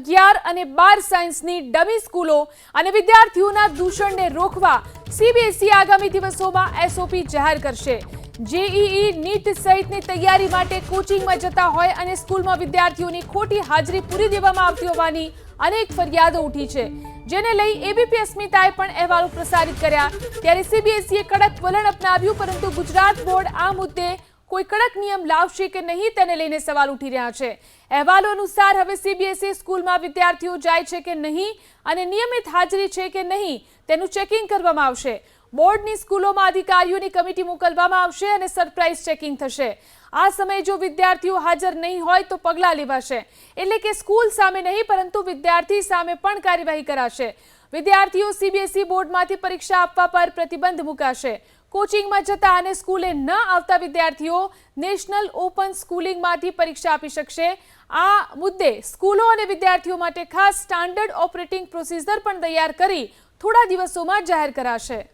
11 અને 12 સાયન્સની ડમી સ્કૂલો અને વિદ્યાર્થીઓના દૂષણને રોકવા સીબીએસઈ આગામી દિવસોમાં એસઓપી જાહેર કરશે। જેઈઈ નીટ સહિતની તૈયારી માટે કોચિંગમાં જતા હોય અને સ્કૂલમાં વિદ્યાર્થીઓની ખોટી હાજરી પૂરી દેવામાં આવતી હોવાની અનેક ફરિયાદો ઉઠી છે, જેને લઈ એબીપી અસ્મિતાએ પણ અહેવાલો પ્રસારિત કર્યા। ત્યારે સીબીએસઈએ કડક વલણ અપનાવ્યું, પરંતુ ગુજરાત બોર્ડ આ મુદ્દે કોઈ કડક નિયમ લાવશે કે નહીં તેને લઈને સવાલ ઉઠી રહ્યા છે। અહેવાલો અનુસાર હવે સીબીએસઈ સ્કૂલમાં વિદ્યાર્થીઓ જાય છે કે નહીં અને નિયમિત હાજરી છે કે નહીં તેનું ચેકિંગ કરવામાં આવશે। બોર્ડની સ્કૂલોમાં અધિકારીઓની કમિટી મોકલવામાં આવશે અને સરપ્રાઇઝ ચેકિંગ થશે। આ સમયે જો વિદ્યાર્થીઓ હાજર નહીં હોય તો પગલાં લેવાશે, એટલે કે સ્કૂલ સામે નહીં પરંતુ વિદ્યાર્થી સામે પણ કાર્યવાહી કરાશે। વિદ્યાર્થીઓ સીબીએસઈ બોર્ડમાંથી પરીક્ષા આપવા પર પ્રતિબંધ મુકાશે। કોચિંગમાં જતા અને સ્કૂલે ન આવતા વિદ્યાર્થીઓ નેશનલ ઓપન સ્કૂલિંગમાંથી પરીક્ષા આપી શકશે। આ મુદ્દે સ્કૂલો અને વિદ્યાર્થીઓ માટે ખાસ સ્ટાન્ડર્ડ ઓપરેટિંગ પ્રોસિજર પણ તૈયાર કરી થોડા દિવસોમાં જાહેર કરાશે।